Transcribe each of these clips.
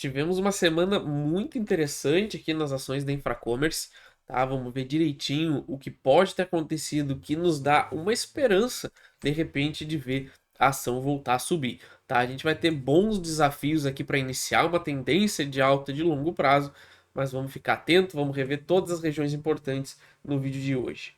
Tivemos uma semana muito interessante aqui nas ações da Infracommerce, tá? Vamos ver direitinho o que pode ter acontecido que nos dá uma esperança, de repente, de ver a ação voltar a subir, tá? A gente vai ter bons desafios aqui para iniciar uma tendência de alta de longo prazo, mas vamos ficar atento, vamos rever todas as regiões importantes no vídeo de hoje.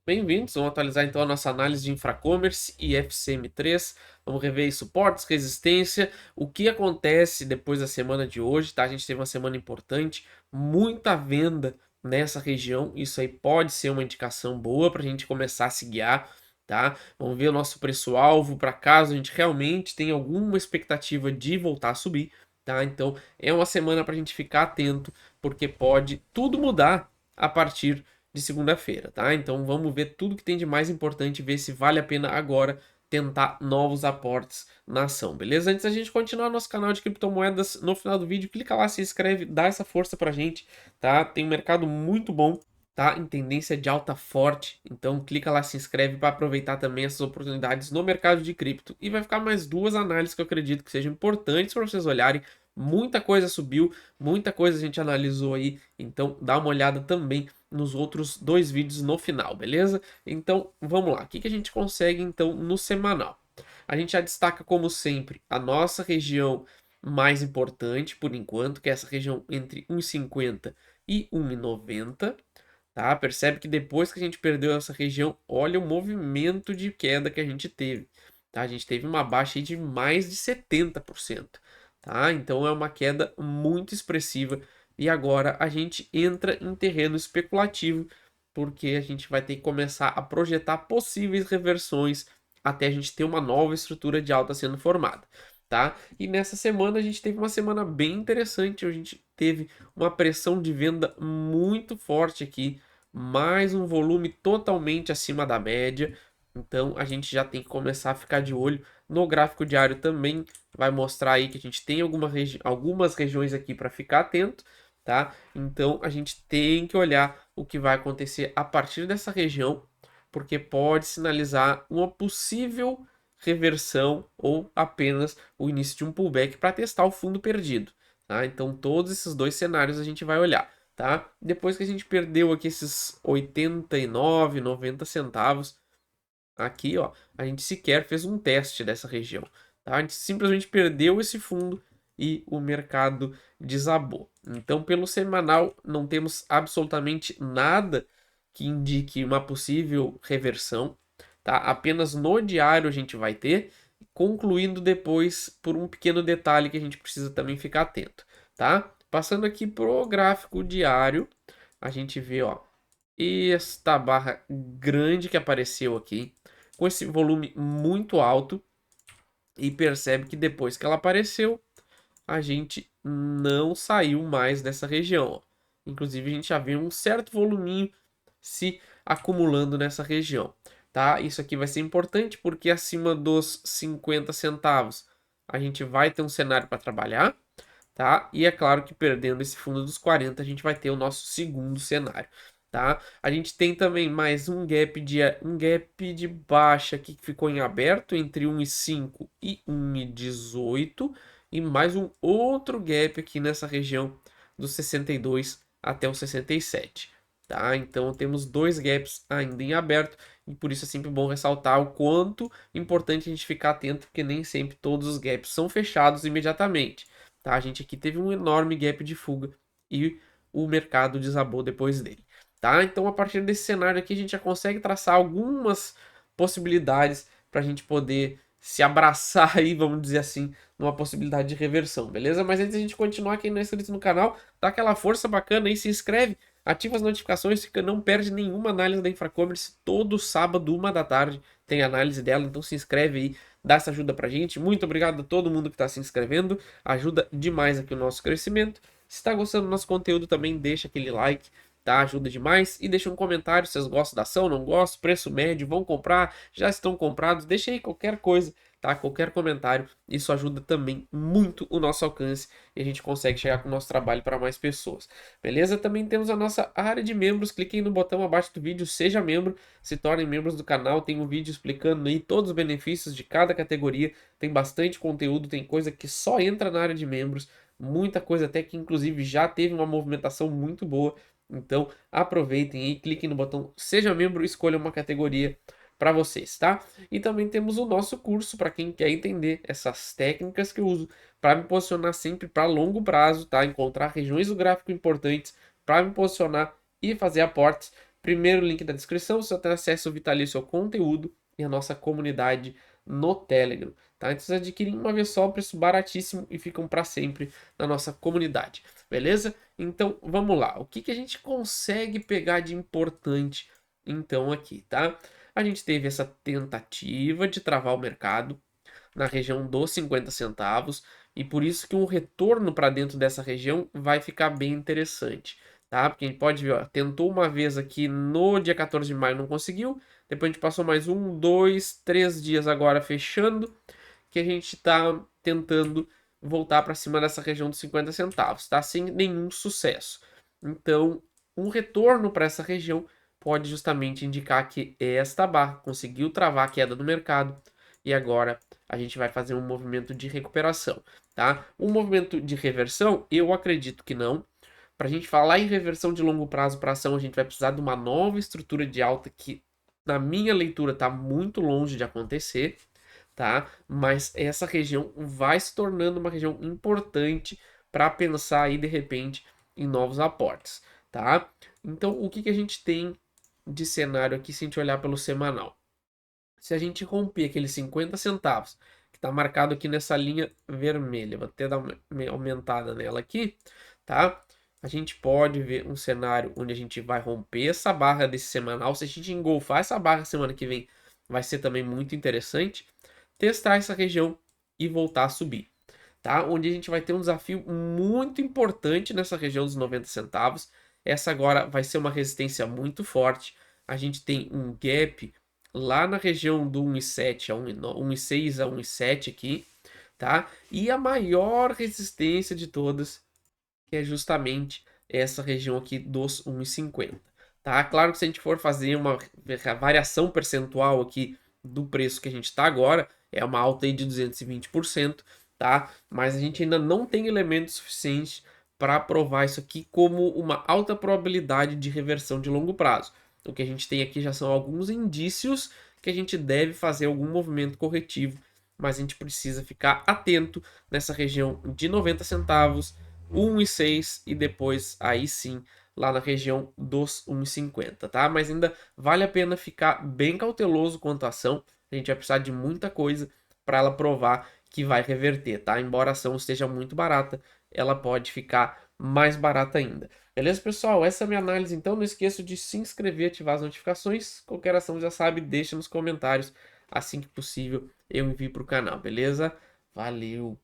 Bem-vindos, vamos atualizar então a nossa análise de Infracommerce e FCM3. Vamos rever aí suportes, resistência, o que acontece depois da semana de hoje, tá? A gente teve uma semana importante, muita venda nessa região, isso aí pode ser uma indicação boa para a gente começar a se guiar, tá? Vamos ver o nosso preço-alvo para caso a gente realmente tenha alguma expectativa de voltar a subir, tá? Então é uma semana para a gente ficar atento, porque pode tudo mudar a partir de segunda-feira, tá? Então vamos ver tudo que tem de mais importante, ver se vale a pena agora tentar novos aportes na ação, beleza? Antes da gente continuar nosso canal de criptomoedas, no final do vídeo, clica lá, se inscreve, dá essa força pra gente, tá? Tem um mercado muito bom, tá? Em tendência de alta forte, então clica lá, se inscreve para aproveitar também essas oportunidades no mercado de cripto. E vai ficar mais duas análises que eu acredito que sejam importantes para vocês olharem. Muita coisa subiu, muita coisa a gente analisou aí, então dá uma olhada também nos outros dois vídeos no final, beleza? Então, vamos lá. O que a gente consegue, então, no semanal? A gente já destaca, como sempre, a nossa região mais importante, por enquanto, que é essa região entre 1,50 e 1,90, tá? Percebe que depois que a gente perdeu essa região, olha o movimento de queda que a gente teve, tá? A gente teve uma baixa aí de mais de 70%, tá? Então, é uma queda muito expressiva e agora a gente entra em terreno especulativo, porque a gente vai ter que começar a projetar possíveis reversões até a gente ter uma nova estrutura de alta sendo formada, tá? E nessa semana a gente teve uma semana bem interessante, a gente teve uma pressão de venda muito forte aqui, mais um volume totalmente acima da média, então a gente já tem que começar a ficar de olho no gráfico diário também, vai mostrar aí que a gente tem algumas regiões aqui para ficar atento, tá? Então a gente tem que olhar o que vai acontecer a partir dessa região, porque pode sinalizar uma possível reversão ou apenas o início de um pullback para testar o fundo perdido, tá? Então todos esses dois cenários a gente vai olhar, tá? Depois que a gente perdeu aqui esses 89, 90 centavos aqui, ó, a gente sequer fez um teste dessa região, tá? A gente simplesmente perdeu esse fundo e o mercado desabou. Então, pelo semanal, não temos absolutamente nada que indique uma possível reversão, tá? Apenas no diário a gente vai ter, concluindo depois por um pequeno detalhe que a gente precisa também ficar atento, tá? Passando aqui pro gráfico diário, a gente vê, ó, esta barra grande que apareceu aqui, com esse volume muito alto, e percebe que depois que ela apareceu, a gente não saiu mais dessa região, ó. Inclusive, a gente já vê um certo voluminho se acumulando nessa região, tá? Isso aqui vai ser importante porque acima dos 50 centavos a gente vai ter um cenário para trabalhar, tá? E é claro que perdendo esse fundo dos 40 a gente vai ter o nosso segundo cenário, tá? A gente tem também mais um gap de baixa aqui que ficou em aberto entre 1,5 e 1,18 e mais um outro gap aqui nessa região dos 62 até o 67, tá? Então temos dois gaps ainda em aberto e por isso é sempre bom ressaltar o quanto importante a gente ficar atento, porque nem sempre todos os gaps são fechados imediatamente, tá? A gente aqui teve um enorme gap de fuga e o mercado desabou depois dele, tá? Então a partir desse cenário aqui a gente já consegue traçar algumas possibilidades para a gente poder se abraçar aí, vamos dizer assim, numa possibilidade de reversão, beleza? Mas antes de a gente continuar, quem não é inscrito no canal, dá aquela força bacana aí, se inscreve, ativa as notificações, que não perde nenhuma análise da Infracommerce. Todo sábado, 1 da tarde, tem análise dela, então se inscreve aí, dá essa ajuda pra gente. Muito obrigado a todo mundo que está se inscrevendo, ajuda demais aqui o nosso crescimento. Se está gostando do nosso conteúdo também, deixa aquele like, tá? Ajuda demais. E deixa um comentário se vocês gostam da ação, não gostam, preço médio, vão comprar, já estão comprados. Deixa aí qualquer coisa tá? Qualquer comentário, isso ajuda também muito o nosso alcance e a gente consegue chegar com o nosso trabalho para mais pessoas, beleza? Também temos a nossa área de membros, cliquem no botão abaixo do vídeo, seja membro, se tornem membros do canal, tem um vídeo explicando aí todos os benefícios de cada categoria, tem bastante conteúdo, tem coisa que só entra na área de membros, muita coisa até que inclusive já teve uma movimentação muito boa, então aproveitem aí, cliquem no botão seja membro, escolha uma categoria para vocês, tá? E também temos o nosso curso para quem quer entender essas técnicas que eu uso para me posicionar sempre para longo prazo, tá? Encontrar regiões do gráfico importantes para me posicionar e fazer aportes. Primeiro link da descrição, você tem acesso vitalício ao conteúdo e a nossa comunidade no Telegram, tá? Então vocês adquirem uma vez só, preço baratíssimo e ficam para sempre na nossa comunidade, beleza? Então vamos lá, o que a gente consegue pegar de importante então aqui, tá? A gente teve essa tentativa de travar o mercado na região dos 50 centavos e por isso que um retorno para dentro dessa região vai ficar bem interessante, tá? Porque a gente pode ver, ó, tentou uma vez aqui no dia 14 de maio, não conseguiu, depois a gente passou mais 1, 2, 3 dias agora fechando, que a gente está tentando voltar para cima dessa região dos 50 centavos, tá? Sem nenhum sucesso. Então, um retorno para essa região pode justamente indicar que esta barra conseguiu travar a queda do mercado e agora a gente vai fazer um movimento de recuperação, tá? Um movimento de reversão, eu acredito que não. Para a gente falar em reversão de longo prazo para ação, a gente vai precisar de uma nova estrutura de alta que, na minha leitura, está muito longe de acontecer, tá? Mas essa região vai se tornando uma região importante para pensar aí de repente em novos aportes, tá? Então, o que a gente tem de cenário aqui se a gente olhar pelo semanal? Se a gente romper aqueles 50 centavos, que está marcado aqui nessa linha vermelha, vou até dar uma aumentada nela aqui, tá? A gente pode ver um cenário onde a gente vai romper essa barra desse semanal. Se a gente engolfar essa barra semana que vem, vai ser também muito interessante. Testar essa região e voltar a subir, tá? Onde a gente vai ter um desafio muito importante nessa região dos 90 centavos. Essa agora vai ser uma resistência muito forte. A gente tem um gap lá na região do 1,7 a 1,6 a 1,7 aqui, tá? E a maior resistência de todas, que é justamente essa região aqui dos 1,50, tá? Claro que se a gente for fazer uma variação percentual aqui do preço que a gente está agora, é uma alta aí de 220%, tá? Mas a gente ainda não tem elementos suficientes para provar isso aqui como uma alta probabilidade de reversão de longo prazo. O que a gente tem aqui já são alguns indícios que a gente deve fazer algum movimento corretivo, mas a gente precisa ficar atento nessa região de 90 centavos, 1,6 e depois aí sim lá na região dos 1,50, tá? Mas ainda vale a pena ficar bem cauteloso quanto à ação. A gente vai precisar de muita coisa para ela provar que vai reverter, tá? Embora a ação esteja muito barata, ela pode ficar mais barata ainda. Beleza, pessoal? Essa é a minha análise, então não esqueça de se inscrever e ativar as notificações. Qualquer ação já sabe, deixa nos comentários. Assim que possível, eu envio para o canal, beleza? Valeu!